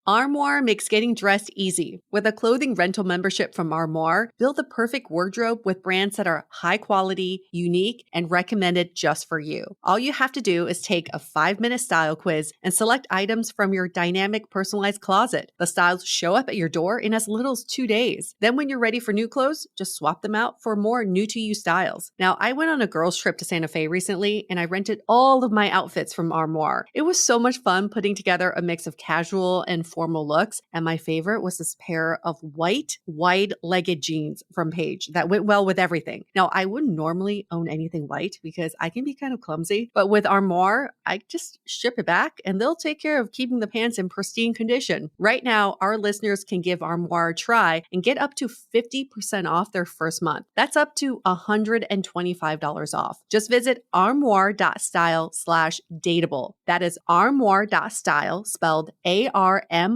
Armoire makes getting dressed easy. With a clothing rental membership from Armoire, build the perfect wardrobe with brands that are high quality, unique, and recommended just for you. All you have to do is take a 5-minute style quiz and select items from your dynamic personalized closet. The styles show up at your door in as little as 2 days. Then when you're ready for new clothes, just swap them out for more new-to-you styles. Now, I went on a girls' trip to Santa Fe recently, and I rented all of my outfits from Armoire. It was so much fun putting together a mix of casual and formal looks, and my favorite was this pair of white, wide-legged jeans from Paige that went well with everything. Now, I wouldn't normally own anything white because I can be kind of clumsy, but with Armoire, I just ship it back and they'll take care of keeping the pants in pristine condition. Right now, our listeners can give Armoire a try and get up to 50% off their first month. That's up to $125 off. Just visit armoire.style/dateable. That is armoire.style, spelled ARMOIRE.style/DATEABLE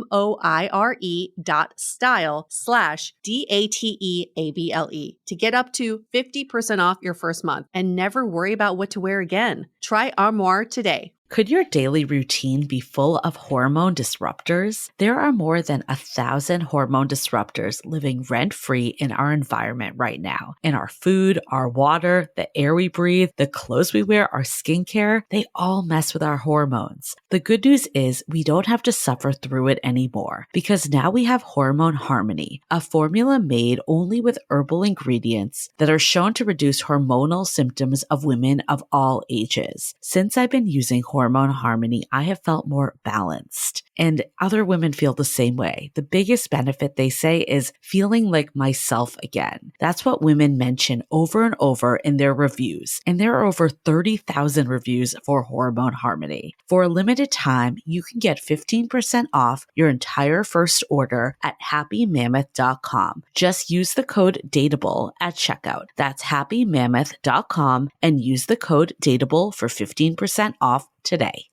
to get up to 50% off your first month and never worry about what to wear again. Try Armoire today. Could your daily routine be full of hormone disruptors? There are more than 1,000 hormone disruptors living rent-free in our environment right now. In our food, our water, the air we breathe, the clothes we wear, our skincare, they all mess with our hormones. The good news is we don't have to suffer through it anymore because now we have Hormone Harmony, a formula made only with herbal ingredients that are shown to reduce hormonal symptoms of women of all ages. Since I've been using Hormone Harmony, I have felt more balanced, and other women feel the same way. The biggest benefit, they say, is feeling like myself again. That's what women mention over and over in their reviews, and there are over 30,000 reviews for Hormone Harmony. For a limited time, you can get 15% off your entire first order at happymammoth.com. Just use the code DATEABLE at checkout. That's happymammoth.com and use the code DATEABLE for 15% off today.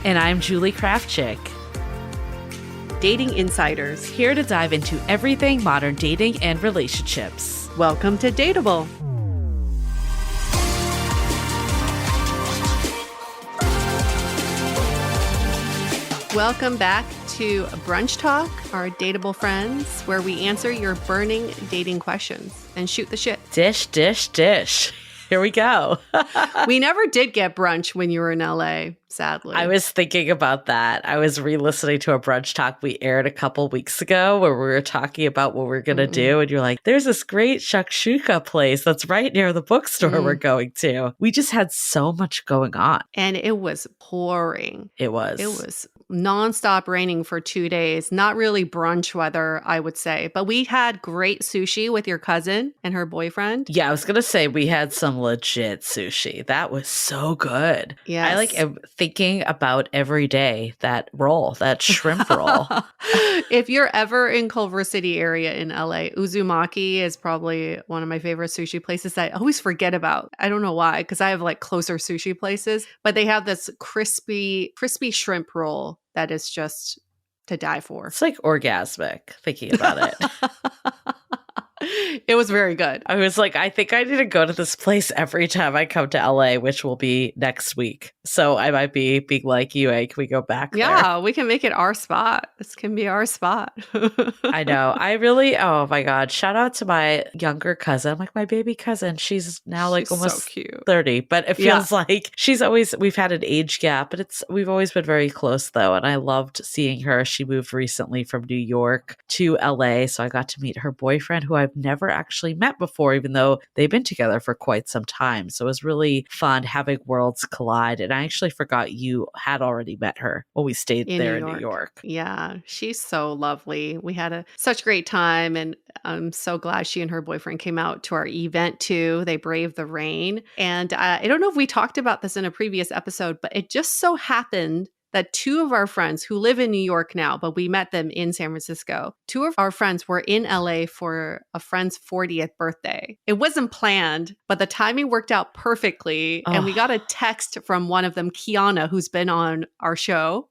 And I'm Julie Kraftchick, Dating Insiders, here to dive into everything modern dating and relationships. Welcome to Dateable. Welcome back to Brunch Talk, our dateable friends, where we answer your burning dating questions and shoot the shit. Dish, dish, dish. Here we go. We never did get brunch when you were in LA, sadly. I was thinking about that. I was re-listening to a Brunch Talk we aired a couple weeks ago where we were talking about what we're going to do. And you're like, there's this great shakshuka place that's right near the bookstore we're going to. We just had so much going on. And it was pouring. It was. It was nonstop raining for 2 days. Not really brunch weather, I would say. But we had great sushi with your cousin and her boyfriend. Yeah, I was going to say we had some legit sushi. That was so good. Yes. I like thinking about every day that roll, that shrimp roll. If you're ever in Culver City area in LA, Uzumaki is probably one of my favorite sushi places that I always forget about. I don't know why, because I have like closer sushi places, but they have this crispy shrimp roll that is just to die for. It's like orgasmic thinking about it. It was very good. I was like, I think I need to go to this place every time I come to LA, which will be next week. So I might be being like you, hey, can we go back Yeah, there? we can make it our spot. This can be our spot. I know. I really, oh my God. Shout out to my younger cousin, like my baby cousin. She's now like almost so cute. 30, but it feels like we've had an age gap, but we've always been very close though. And I loved seeing her. She moved recently from New York to LA. So I got to meet her boyfriend, who I've never actually met before, even though they've been together for quite some time. So it was really fun having worlds collide. And I actually forgot you had already met her when we stayed there in New York. Yeah, she's so lovely. We had such great time, and I'm so glad she and her boyfriend came out to our event too. They braved the rain. And I don't know if we talked about this in a previous episode, but it just so happened that two of our friends who live in New York now, but we met them in San Francisco, two of our friends were in LA for a friend's 40th birthday. It wasn't planned, but the timing worked out perfectly. And we got a text from one of them, Kiana, who's been on our show,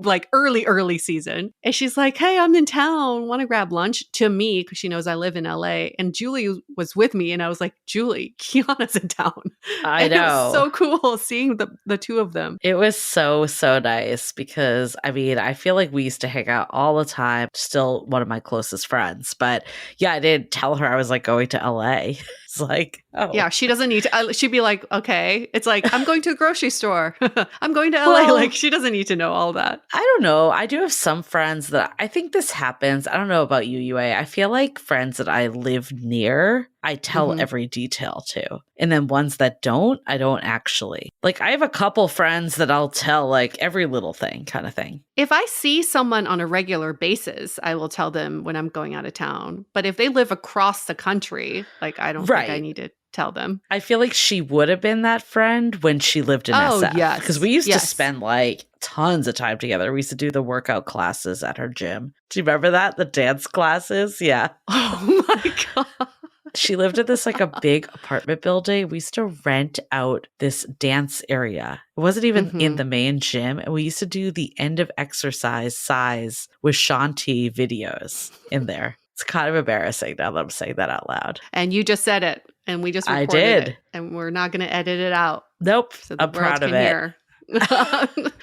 like early season. And she's like, hey, I'm in town. Want to grab lunch? To me, because she knows I live in LA. And Julie was with me. And I was like, Julie, Kiana's in town. I know. It was so cool seeing the two of them. It was so nice. nice because I mean, I feel like we used to hang out all the time, still one of my closest friends. But yeah, I didn't tell her I was like going to LA. It's like, oh. Yeah, she doesn't need to. She'd be like, okay. It's like, I'm going to a grocery store. I'm going to LA. Well, Like, she doesn't need to know all that. I don't know. I do have some friends that I think this happens. I don't know about you, UA. I feel like friends that I live near, I tell every detail to. And then ones that don't, I don't actually. Like, I have a couple friends that I'll tell like every little thing kind of thing. If I see someone on a regular basis, I will tell them when I'm going out of town. But if they live across the country, like, I don't think I need to tell them. I feel like she would have been that friend when she lived in SF. Yes. Because we used to spend like tons of time together. We used to do the workout classes at her gym. Do you remember that? The dance classes? Yeah. Oh my God. She lived in this like a big apartment building. We used to rent out this dance area. It wasn't even in the main gym. And we used to do the end of exercise size with Shanti videos in there. It's kind of embarrassing now that I'm saying that out loud. And you just said it. And we just recorded it. And we're not going to edit it out. Nope. So I'm proud of it. Hear.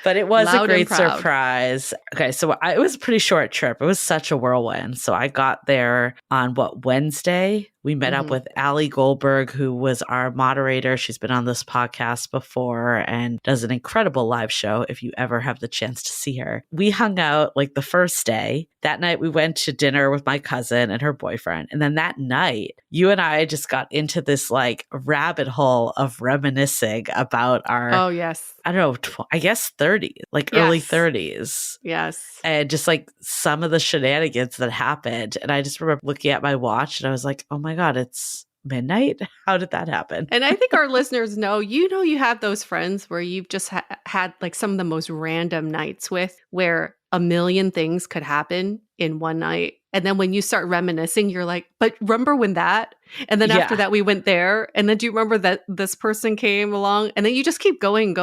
But it was a great surprise. Okay, so it was a pretty short trip. It was such a whirlwind. So I got there on Wednesday? We met up with Allie Goldberg, who was our moderator. She's been on this podcast before and does an incredible live show if you ever have the chance to see her. We hung out like the first day. That night we went to dinner with my cousin and her boyfriend. And then that night, you and I just got into this like rabbit hole of reminiscing about our, I don't know, I guess 30s, like early 30s. Yes. And just like some of the shenanigans that happened. And I just remember looking at my watch and I was like, oh my God, it's midnight. How did that happen? And I think our listeners know, you have those friends where you've just had like some of the most random nights with where a million things could happen in one night. And then when you start reminiscing, you're like, but remember when that? And then after that, we went there. And then do you remember that this person came along? And then you just keep going.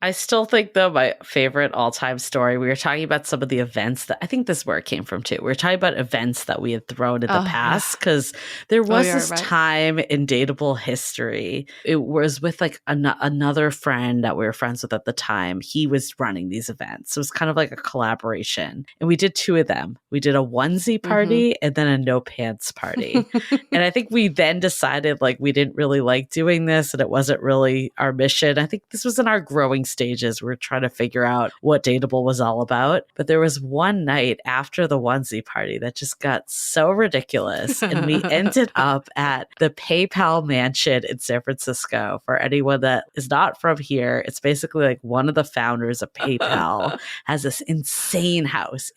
I still think, though, my favorite all-time story, we were talking about some of the events that, I think this is where it came from, too. We were talking about events that we had thrown in the past, because there was this time in Dateable history. It was with, like, another friend that we were friends with at the time. He was running these events. So it was kind of like a collaboration. And we did two of them. We did a onesie party and then a no pants party. And I think we then decided, like, we didn't really like doing this and it wasn't really our mission. I think this was in our growing stages. We were trying to figure out what Dateable was all about. But there was one night after the onesie party that just got so ridiculous. And we ended up at the PayPal mansion in San Francisco. For anyone that is not from here, it's basically like one of the founders of PayPal has this insane house.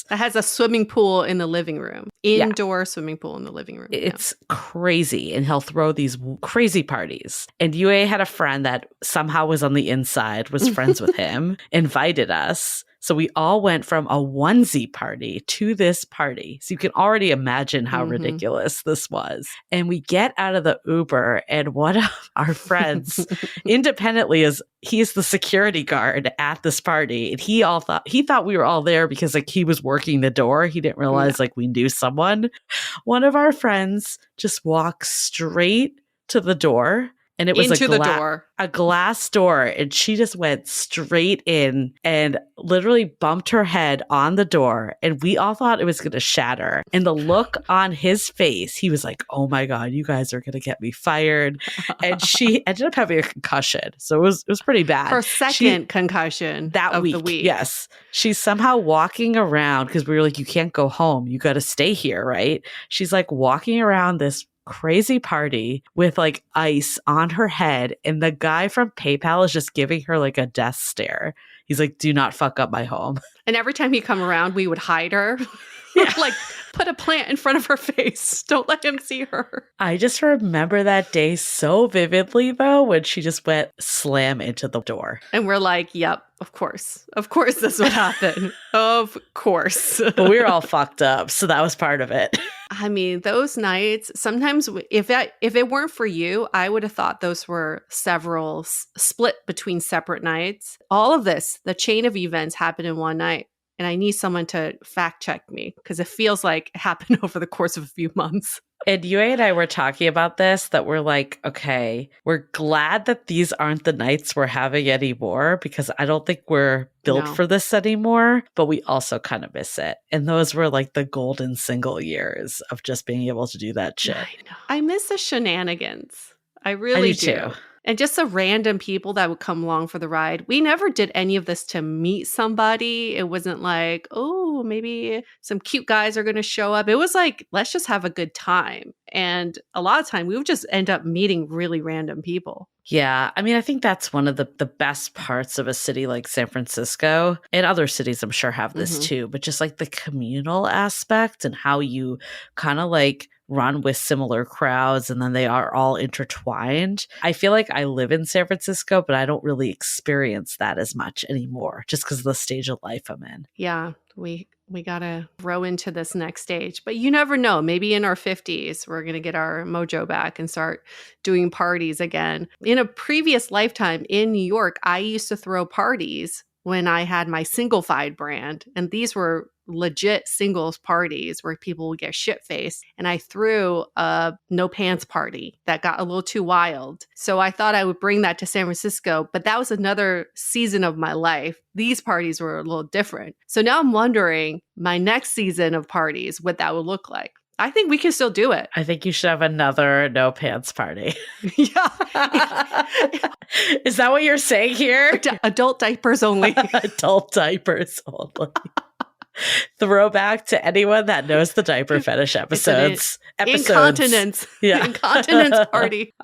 That has a swimming pool in the living room. Indoor swimming pool in the living room. It's crazy. And he'll throw these crazy parties. And UA had a friend that somehow was on the inside, was friends with him, invited us. So we all went from a onesie party to this party. So you can already imagine how ridiculous this was. And we get out of the Uber and one of our friends independently he's the security guard at this party. And he thought we were all there because like he was working the door. He didn't realize like we knew someone. One of our friends just walks straight to the door. And it was a glass door. And she just went straight in and literally bumped her head on the door. And we all thought it was going to shatter. And the look on his face, he was like, oh my God, you guys are going to get me fired. And she ended up having a concussion. So it was pretty bad. Her second concussion that of week. The week. Yes. She's somehow walking around because we were like, you can't go home. You got to stay here, right? She's like walking around this crazy party with like ice on her head, and the guy from PayPal is just giving her like a death stare. He's like, do not fuck up my home. And every time he'd come around, we would hide her. Like, put a plant in front of her face. Don't let him see her. I just remember that day so vividly, though, when she just went slam into the door. And we're like, yep, of course. Of course this would happen. Of course. But we were all fucked up, so that was part of it. I mean, those nights, sometimes if it weren't for you, I would have thought those were several split between separate nights. All of this, the chain of events happened in one night. And I need someone to fact check me because it feels like it happened over the course of a few months. And you and I were talking about this, that we're like, okay, we're glad that these aren't the nights we're having anymore, because I don't think we're built No. for this anymore, but we also kind of miss it. And those were like the golden single years of just being able to do that shit. I know. I miss the shenanigans. I I really do too. do. And just the random people that would come along for the ride. We never did any of this to meet somebody. It wasn't like, oh, maybe some cute guys are going to show up. It was like, let's just have a good time. And a lot of time we would just end up meeting really random people. Yeah. I mean, I think that's one of the best parts of a city like San Francisco. And other cities, I'm sure, have this too, but just like the communal aspect and how you kind of like run with similar crowds and then they are all intertwined. I feel like I live in San Francisco, but I don't really experience that as much anymore just because of the stage of life I'm in. Yeah, we got to grow into this next stage. But you never know. Maybe in our 50s, we're going to get our mojo back and start doing parties again. In a previous lifetime in New York, I used to throw parties when I had my single-fied brand. And these were legit singles parties where people would get shit-faced. And I threw a no pants party that got a little too wild. So I thought I would bring that to San Francisco, but that was another season of my life. These parties were a little different. So now I'm wondering my next season of parties, what that would look like. I think we can still do it. I think you should have another no pants party. Yeah. Is that what you're saying here? Adult diapers only. Adult diapers only. Throwback to anyone that knows the diaper fetish episodes. Incontinence. Yeah. Incontinence party.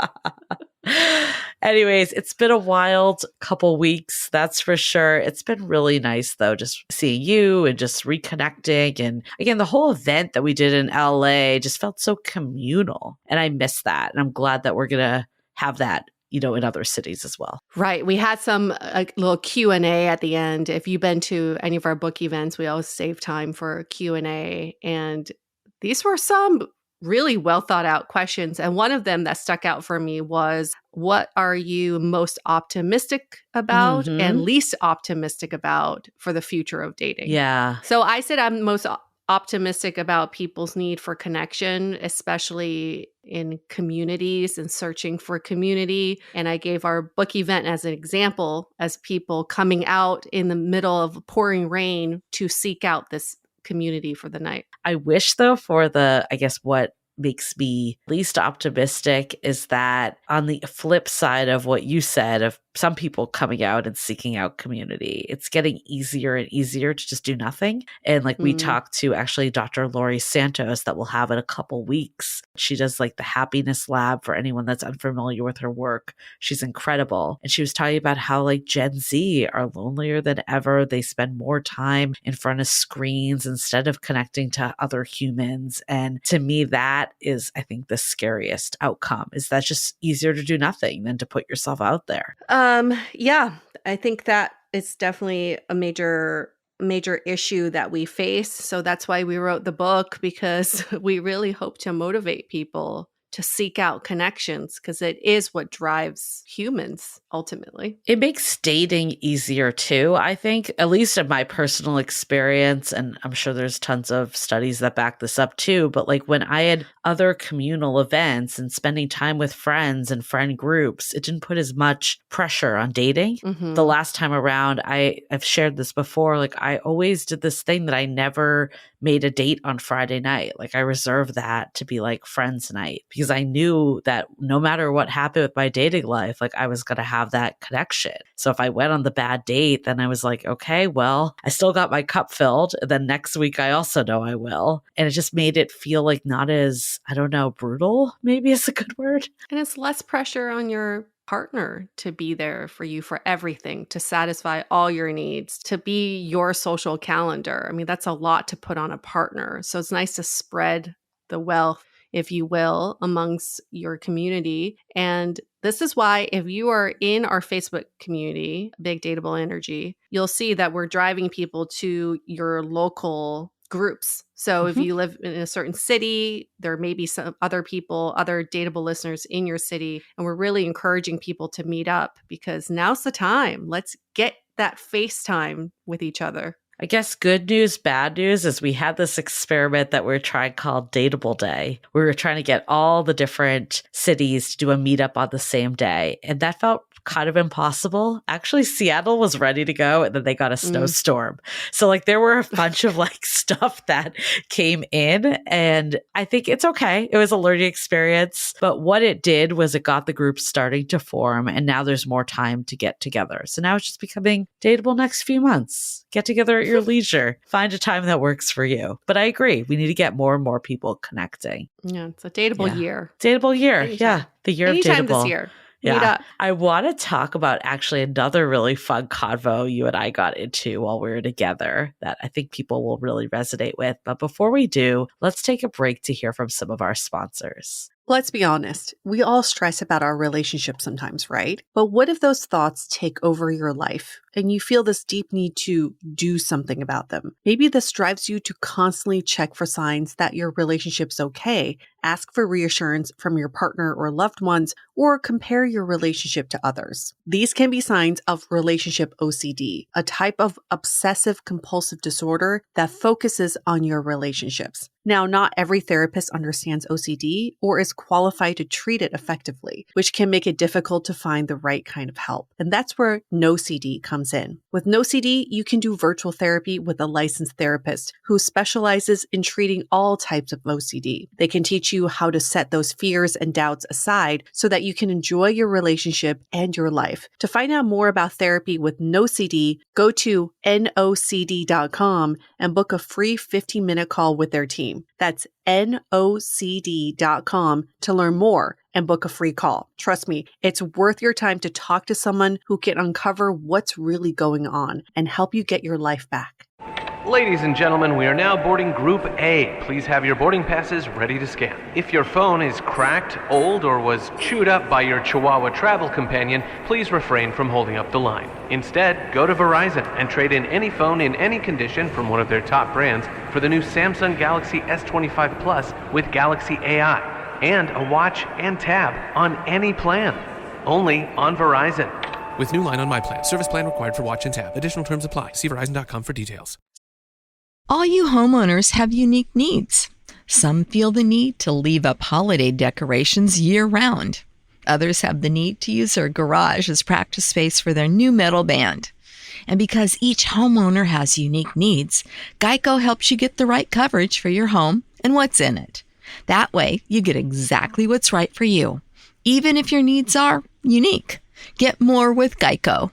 Anyways, it's been a wild couple weeks, that's for sure. It's been really nice, though, just seeing you and just reconnecting. And again, the whole event that we did in LA just felt so communal. And I miss that. And I'm glad that we're going to have that, you know, in other cities as well. Right. We had some little Q&A at the end. If you've been to any of our book events, we always save time for Q&A. And these were some really well thought out questions. And one of them that stuck out for me was, what are you most optimistic about and least optimistic about for the future of dating? Yeah. So I said I'm most optimistic about people's need for connection, especially in communities and searching for community. And I gave our book event as an example, as people coming out in the middle of pouring rain to seek out this community for the night. I wish, though, for the, I guess, what makes me least optimistic is that on the flip side of what you said, of some people coming out and seeking out community, it's getting easier and easier to just do nothing. And like we talked to actually Dr. Lori Santos that we'll have in a couple weeks. She does like the happiness lab for anyone that's unfamiliar with her work. She's incredible. And she was talking about how like Gen Z are lonelier than ever. They spend more time in front of screens instead of connecting to other humans. And to me, that is, I think, the scariest outcome, is that's just easier to do nothing than to put yourself out there. Yeah, I think that it's definitely a major issue that we face. So that's why we wrote the book, because we really hope to motivate people to seek out connections, because it is what drives humans ultimately. It makes dating easier too, I think, at least in my personal experience. And I'm sure there's tons of studies that back this up too. But like when I had other communal events and spending time with friends and friend groups, it didn't put as much pressure on dating. The last time around, I've shared this before, like I always did this thing that I never made a date on Friday night. Like I reserved that to be like friends night, because I knew that no matter what happened with my dating life, like I was going to have that connection. So if I went on the bad date, then I was like, okay, well, I still got my cup filled. And then next week, I also know I will. And it just made it feel like not as, I don't know, brutal, maybe is a good word. And it's less pressure on your partner to be there for you for everything, to satisfy all your needs, to be your social calendar. I mean, that's a lot to put on a partner. So it's nice to spread the wealth, if you will, amongst your community. And this is why if you are in our Facebook community, Big Dateable Energy, you'll see that we're driving people to your local groups. So if you live in a certain city, there may be some other people, other dateable listeners in your city. And we're really encouraging people to meet up, because now's the time. Let's get that FaceTime with each other. I guess good news, bad news is we had this experiment that we were trying called Dateable Day. We were trying to get all the different cities to do a meetup on the same day. And that felt kind of impossible. Actually, Seattle was ready to go and then they got a snowstorm. So like there were a bunch of like stuff that came in and I think it's okay. It was a learning experience. But what it did was it got the group starting to form and now there's more time to get together. So now it's just becoming dateable next few months. Get together at your leisure. Find a time that works for you. But I agree. We need to get more and more people connecting. Yeah, it's a dateable year. Dateable year. Anytime. Yeah. The year Anytime of dateable. this year. Yeah. I want to talk about actually another really fun convo you and I got into while we were together that I think people will really resonate with. But before we do, let's take a break to hear from some of our sponsors. Let's be honest, we all stress about our relationships sometimes, right? But what if those thoughts take over your life and you feel this deep need to do something about them? Maybe this drives you to constantly check for signs that your relationship's okay, ask for reassurance from your partner or loved ones, or compare your relationship to others. These can be signs of relationship OCD, a type of obsessive compulsive disorder that focuses on your relationships. Now, not every therapist understands OCD or is qualified to treat it effectively, which can make it difficult to find the right kind of help. And that's where NoCD comes in. With NoCD, you can do virtual therapy with a licensed therapist who specializes in treating all types of OCD. They can teach you how to set those fears and doubts aside so that you can enjoy your relationship and your life. To find out more about therapy with NoCD, go to nocd.com and book a free 15-minute call with their team. That's nocd.com to learn more and book a free call. Trust me, it's worth your time to talk to someone who can uncover what's really going on and help you get your life back. Ladies and gentlemen, we are now boarding Group A. Please have your boarding passes ready to scan. If your phone is cracked, old, or was chewed up by your Chihuahua travel companion, please refrain from holding up the line. Instead, go to Verizon and trade in any phone in any condition from one of their top brands for the new Samsung Galaxy S25 Plus with Galaxy AI and a watch and tab on any plan. Only on Verizon. With new line on My Plan. Service plan required for watch and tab. Additional terms apply. See Verizon.com for details. All you homeowners have unique needs. Some feel the need to leave up holiday decorations year-round. Others have the need to use their garage as practice space for their new metal band. And because each homeowner has unique needs, Geico helps you get the right coverage for your home and what's in it. That way, you get exactly what's right for you, even if your needs are unique. Get more with Geico.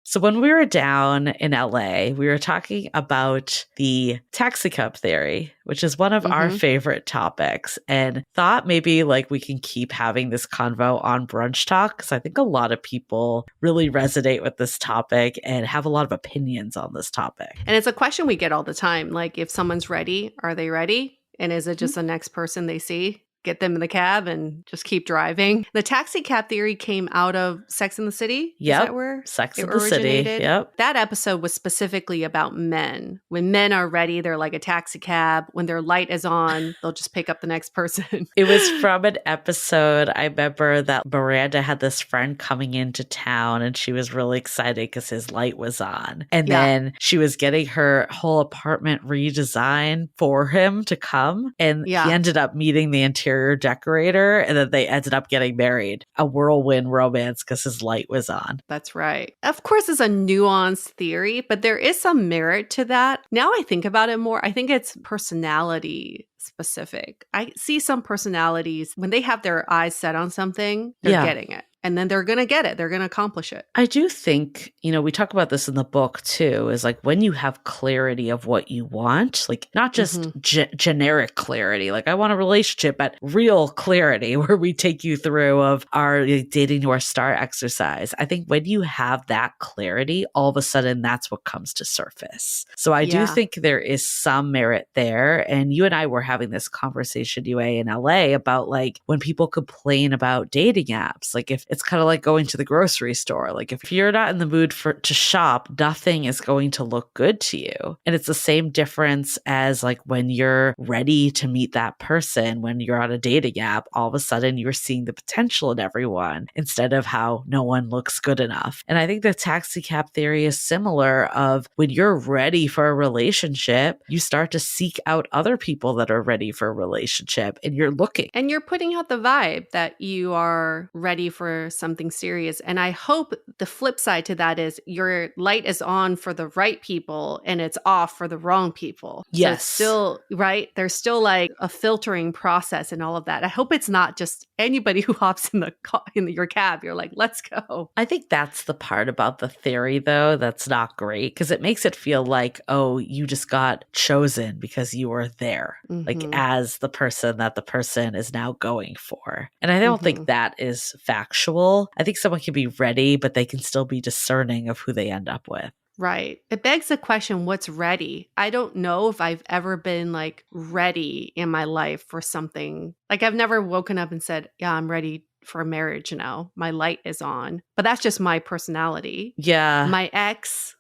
So when we were down in LA, we were talking about the taxi cab theory, which is one of our favorite topics, and thought maybe like we can keep having this convo on Brunch Talk because I think a lot of people really resonate with this topic and have a lot of opinions on this topic. And it's a question we get all the time. Like, if someone's ready, are they ready? And is it just the next person they see? Get them in the cab and just keep driving. The taxi cab theory came out of Sex and the City. Yep. Is that where Sex it and the City. originated? Yep. That episode was specifically about men. When men are ready, they're like a taxi cab. When their light is on, they'll just pick up the next person. It was from an episode. I remember that Miranda had this friend coming into town and she was really excited because his light was on. And then she was getting her whole apartment redesigned for him to come. And he ended up meeting the interior decorator and then they ended up getting married. A whirlwind romance because his light was on. That's right. Of course, it's a nuanced theory, but there is some merit to that. Now I think about it more, I think it's personality specific. I see some personalities, when they have their eyes set on something, they're getting it. And then they're going to get it. They're going to accomplish it. I do think, we talk about this in the book too, is like when you have clarity of what you want, like not just generic clarity, like I want a relationship, but real clarity where we take you through of our dating North Star exercise. I think when you have that clarity, all of a sudden that's what comes to surface. So I do think there is some merit there. And you and I were having this conversation, UA in LA, about like when people complain about dating apps, like if it's kind of like going to the grocery store. Like if you're not in the mood to shop, nothing is going to look good to you. And it's the same difference as like when you're ready to meet that person, when you're on a dating app, all of a sudden you're seeing the potential in everyone instead of how no one looks good enough. And I think the taxi cab theory is similar of when you're ready for a relationship, you start to seek out other people that are ready for a relationship and you're looking. And you're putting out the vibe that you are ready for something serious. And I hope the flip side to that is your light is on for the right people and it's off for the wrong people. Yes. So it's still, right? There's still like a filtering process and all of that. I hope it's not just anybody who hops in your cab. You're like, let's go. I think that's the part about the theory, though, that's not great because it makes it feel like, oh, you just got chosen because you were there, like as the person that the person is now going for. And I don't think that is factual. I think someone can be ready, but they can still be discerning of who they end up with. Right. It begs the question, what's ready? I don't know if I've ever been like ready in my life for something. Like I've never woken up and said, yeah, I'm ready for marriage now. My light is on. But that's just my personality. Yeah. My ex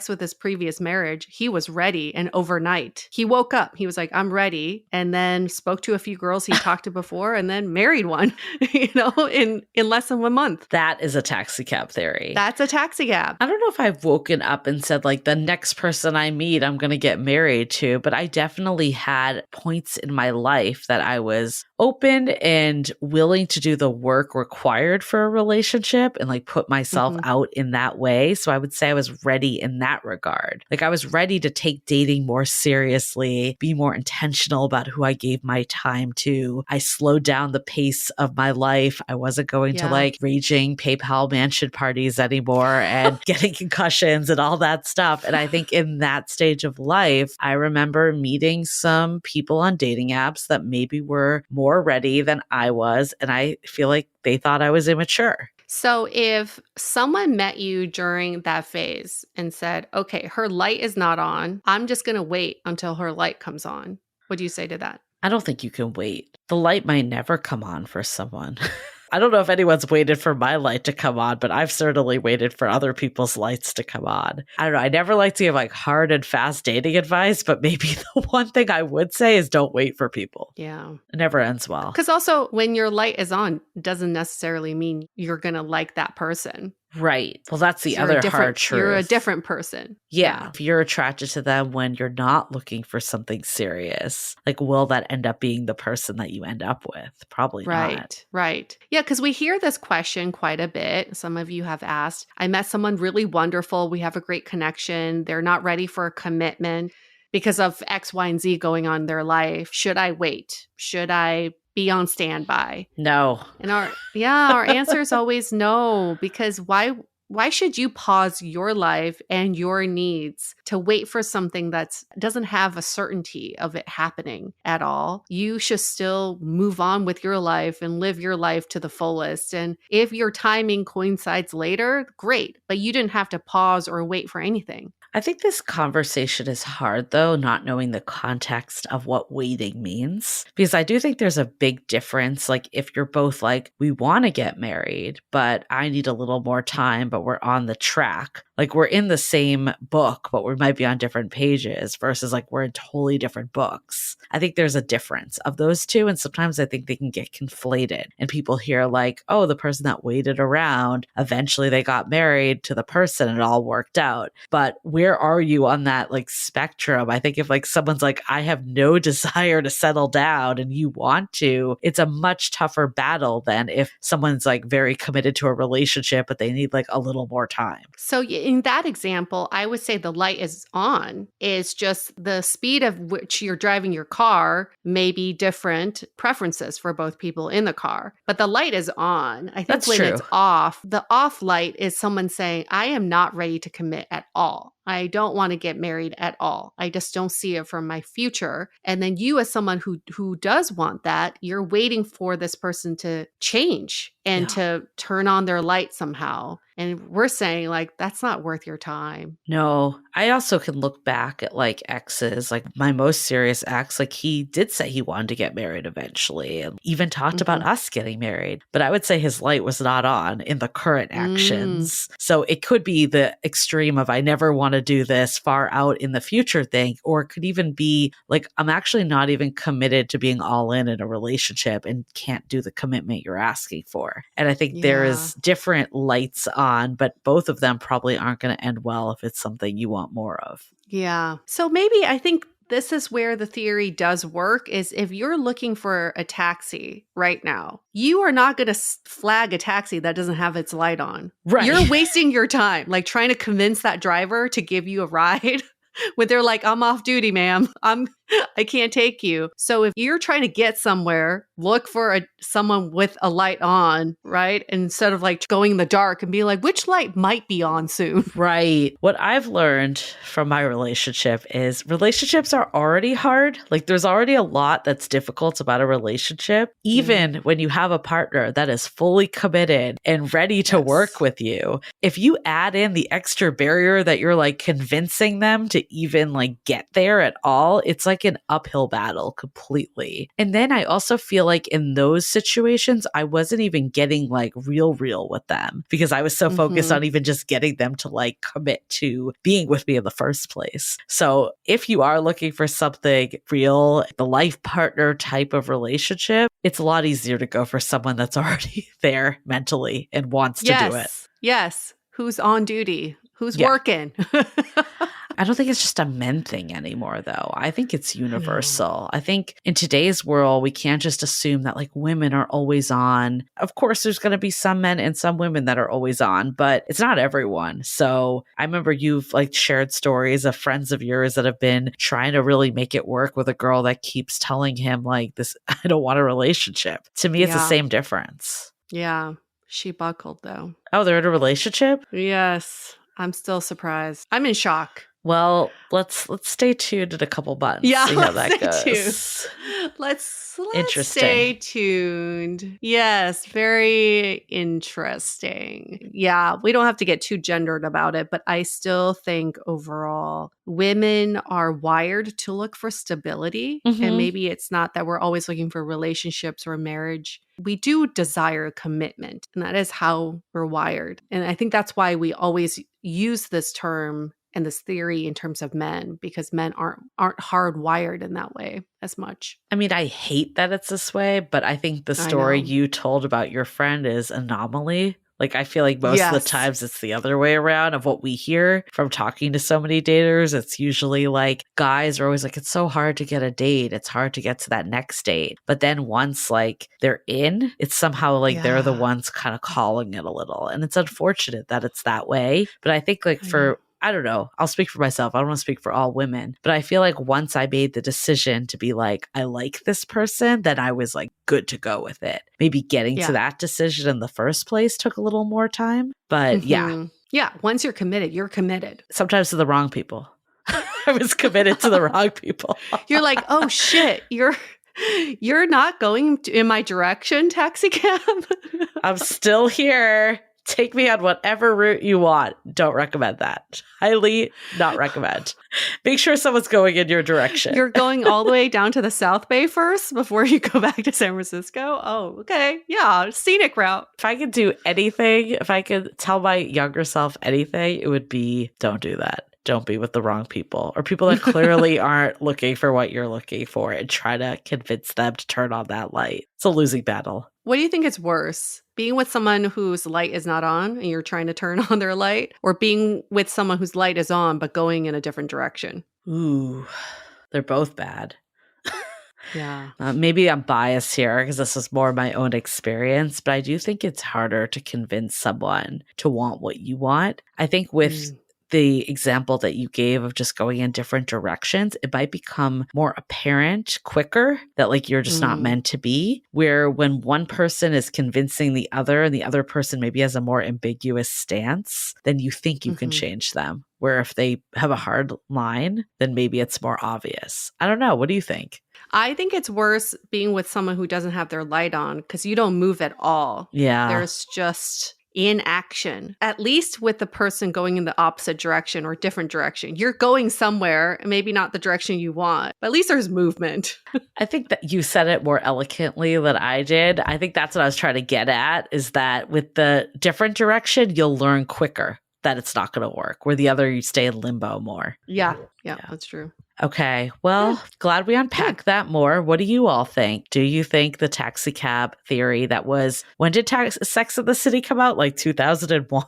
with his previous marriage, he was ready. And overnight, he woke up. He was like, I'm ready. And then spoke to a few girls he talked to before and then married one, in less than 1 month. That is a taxi cab theory. That's a taxi cab. I don't know if I've woken up and said, like, the next person I meet, I'm going to get married to. But I definitely had points in my life that I was open and willing to do the work required for a relationship and like put myself out in that way. So I would say I was ready in that regard. Like I was ready to take dating more seriously, be more intentional about who I gave my time to. I slowed down the pace of my life. I wasn't going to like raging PayPal mansion parties anymore and getting concussions and all that stuff. And I think in that stage of life, I remember meeting some people on dating apps that maybe were more ready than I was. And I feel like they thought I was immature. So if someone met you during that phase and said, okay, her light is not on, I'm just going to wait until her light comes on, what do you say to that? I don't think you can wait. The light might never come on for someone. I don't know if anyone's waited for my light to come on, but I've certainly waited for other people's lights to come on. I don't know. I never like to give like hard and fast dating advice, but maybe the one thing I would say is don't wait for people. Yeah. It never ends well. Because also when your light is on, doesn't necessarily mean you're going to like that person. Right. Well, that's the other hard truth. You're a different person. Yeah. If you're attracted to them when you're not looking for something serious, like, will that end up being the person that you end up with? Probably not. Right. Yeah, because we hear this question quite a bit. Some of you have asked, I met someone really wonderful. We have a great connection. They're not ready for a commitment because of X, Y, and Z going on in their life. Should I wait? Should I be on standby? No. And our answer is always no, because why should you pause your life and your needs to wait for something that doesn't have a certainty of it happening at all? You should still move on with your life and live your life to the fullest. And if your timing coincides later, great, but you didn't have to pause or wait for anything. I think this conversation is hard, though, not knowing the context of what waiting means. Because I do think there's a big difference. Like, if you're both like, we want to get married, but I need a little more time, but we're on the track. Like, we're in the same book, but we might be on different pages versus like we're in totally different books. I think there's a difference of those two. And sometimes I think they can get conflated. And people hear like, oh, the person that waited around, eventually they got married to the person and it all worked out. But where are you on that like spectrum? I think if like someone's like, I have no desire to settle down and you want to, it's a much tougher battle than if someone's like very committed to a relationship, but they need like a little more time. So in that example, I would say the light is on. It's just the speed of which you're driving your car may be different preferences for both people in the car, but the light is on. I think That's when true. It's off, the off light is someone saying, I am not ready to commit at all. I don't want to get married at all. I just don't see it for my future. And then you, as someone who does want that, you're waiting for this person to change and to turn on their light somehow. And we're saying like, that's not worth your time. No, I also can look back at like exes, like my most serious ex, like he did say he wanted to get married eventually and even talked about us getting married. But I would say his light was not on in the current actions. So it could be the extreme of I never want to do this far out in the future thing, or it could even be like I'm actually not even committed to being all in a relationship and can't do the commitment you're asking for. And I think there's different lights on, but both of them probably aren't going to end well if it's something you want more of. Yeah. So maybe I think this is where the theory does work is if you're looking for a taxi right now, you are not going to flag a taxi that doesn't have its light on. Right. You're wasting your time, like trying to convince that driver to give you a ride when they're like, I'm off duty, ma'am. I can't take you. So if you're trying to get somewhere, look for someone with a light on, right? Instead of like going in the dark and be like, which light might be on soon? Right. What I've learned from my relationship is relationships are already hard. Like there's already a lot that's difficult about a relationship, even when you have a partner that is fully committed and ready to work with you. If you add in the extra barrier that you're like convincing them to even like get there at all, it's like an uphill battle completely. And then I also feel like in those situations, I wasn't even getting like real with them because I was so focused on even just getting them to like commit to being with me in the first place. So if you are looking for something real, the life partner type of relationship, it's a lot easier to go for someone that's already there mentally and wants to do it. Yes. Who's on duty? Who's working? I don't think it's just a men thing anymore, though. I think it's universal. I think in today's world, we can't just assume that like women are always on. Of course, there's going to be some men and some women that are always on, but it's not everyone. So I remember you've like shared stories of friends of yours that have been trying to really make it work with a girl that keeps telling him like this, I don't want a relationship. To me, it's the same difference. Yeah. She buckled though. Oh, they're in a relationship? Yes. I'm still surprised. I'm in shock. Well, let's stay tuned in a couple months. Yeah, see how that goes. Let's stay tuned. Yes, very interesting. Yeah, we don't have to get too gendered about it, but I still think overall women are wired to look for stability. And maybe it's not that we're always looking for relationships or marriage. We do desire commitment, and that is how we're wired. And I think that's why we always use this term and this theory in terms of men, because men aren't hardwired in that way as much. I mean, I hate that it's this way, but I think the story you told about your friend is anomaly. Like, I feel like most of the times it's the other way around of what we hear from talking to so many daters. It's usually like guys are always like, it's so hard to get a date. It's hard to get to that next date. But then once like they're in, it's somehow like they're the ones kind of calling it a little. And it's unfortunate that it's that way. But I think like I don't know. I'll speak for myself. I don't want to speak for all women. But I feel like once I made the decision to be like, I like this person, then I was like good to go with it. Maybe getting to that decision in the first place took a little more time. But yeah. Once you're committed, you're committed. Sometimes to the wrong people. I was committed to the wrong people. You're like, oh shit, you're not going in my direction, taxi cab. I'm still here. Take me on whatever route you want. Don't recommend that. Highly not recommend. Make sure someone's going in your direction. You're going all the way down to the South Bay first before you go back to San Francisco? Oh, okay. Yeah, scenic route. If I could do anything, if I could tell my younger self anything, it would be don't do that. Don't be with the wrong people or people that clearly aren't looking for what you're looking for and try to convince them to turn on that light. It's a losing battle. What do you think is worse? Being with someone whose light is not on and you're trying to turn on their light, or being with someone whose light is on but going in a different direction? Ooh, they're both bad. Yeah. Maybe I'm biased here because this is more my own experience, but I do think it's harder to convince someone to want what you want. I think with the example that you gave of just going in different directions, it might become more apparent quicker that like you're just not meant to be. Where when one person is convincing the other and the other person maybe has a more ambiguous stance, then you think you can change them. Where if they have a hard line, then maybe it's more obvious. I don't know. What do you think? I think it's worse being with someone who doesn't have their light on because you don't move at all. Yeah. There's just in action, at least with the person going in the opposite direction or different direction. You're going somewhere, maybe not the direction you want, but at least there's movement. I think that you said it more eloquently than I did. I think that's what I was trying to get at, is that with the different direction, you'll learn quicker that it's not going to work, where the other you stay in limbo more. Yeah, that's true. Okay. Well, glad we unpacked that more. What do you all think? Do you think the taxi cab theory that was, when did Sex and the City come out? Like 2001?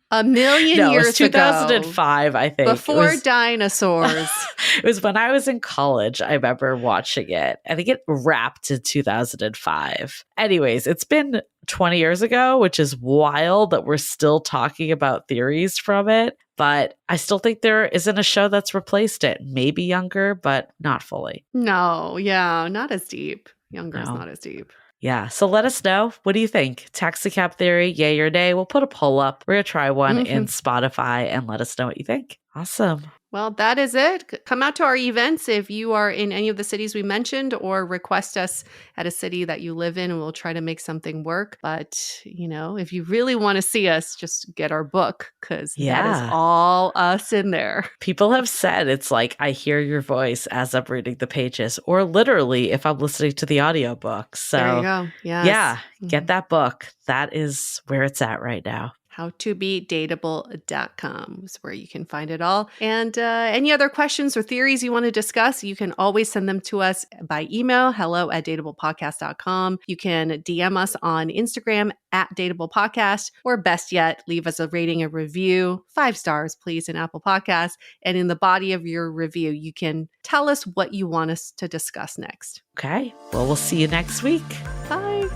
A million No, years it was 2005, ago. I think. Before dinosaurs. It was when I was in college. I remember watching it. I think it wrapped in 2005. Anyways, it's been 20 years ago, which is wild that we're still talking about theories from it. But I still think there isn't a show that's replaced it. Maybe younger, but not fully. No, not as deep. Younger is not as deep. Yeah. So let us know. What do you think? Taxi cab theory, yay or nay? We'll put a poll up. We're going to try one in Spotify and let us know what you think. Awesome. Well, that is it. Come out to our events if you are in any of the cities we mentioned, or request us at a city that you live in and we'll try to make something work. But, if you really want to see us, just get our book, because that is all us in there. People have said it's like, I hear your voice as I'm reading the pages, or literally if I'm listening to the audiobook. So there you go. Yes. Yeah, get that book. That is where it's at right now. howtobedateable.com is where you can find it all. And any other questions or theories you want to discuss, you can always send them to us by email, hello@dateablepodcast.com. You can DM us on Instagram @dateablepodcast, or best yet, leave us a rating and review, 5 stars, please, in Apple Podcasts. And in the body of your review, you can tell us what you want us to discuss next. Okay. Well, we'll see you next week. Bye.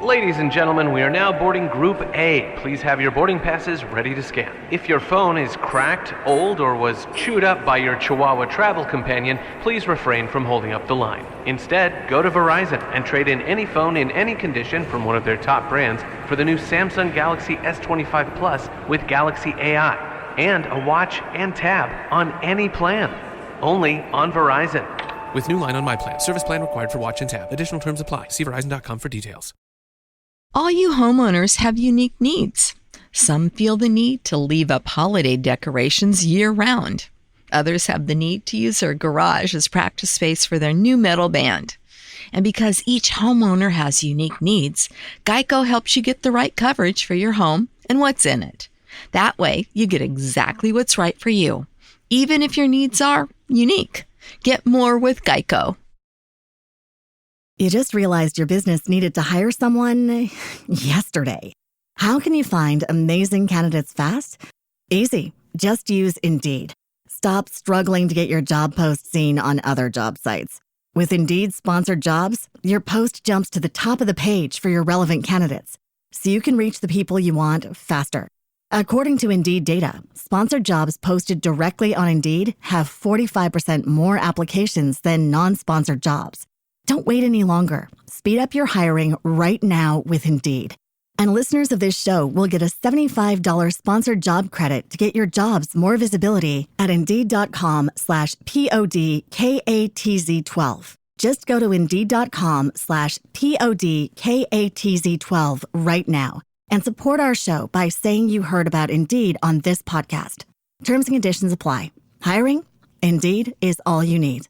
Ladies and gentlemen, we are now boarding Group A. Please have your boarding passes ready to scan. If your phone is cracked, old, or was chewed up by your Chihuahua travel companion, please refrain from holding up the line. Instead, go to Verizon and trade in any phone in any condition from one of their top brands for the new Samsung Galaxy S25 Plus with Galaxy AI, and a watch and tab on any plan. Only on Verizon. With new line on My Plan. Service plan required for watch and tab. Additional terms apply. See Verizon.com for details. All you homeowners have unique needs. Some feel the need to leave up holiday decorations year-round. Others have the need to use their garage as practice space for their new metal band. And because each homeowner has unique needs, Geico helps you get the right coverage for your home and what's in it. That way, you get exactly what's right for you, even if your needs are unique. Get more with Geico. You just realized your business needed to hire someone yesterday. How can you find amazing candidates fast? Easy. Just use Indeed. Stop struggling to get your job post seen on other job sites. With Indeed sponsored jobs, your post jumps to the top of the page for your relevant candidates, so you can reach the people you want faster. According to Indeed data, sponsored jobs posted directly on Indeed have 45% more applications than non-sponsored jobs. Don't wait any longer. Speed up your hiring right now with Indeed. And listeners of this show will get a $75 sponsored job credit to get your jobs more visibility at Indeed.com/PODKATZ12. Just go to Indeed.com/PODKATZ12 right now and support our show by saying you heard about Indeed on this podcast. Terms and conditions apply. Hiring? Indeed is all you need.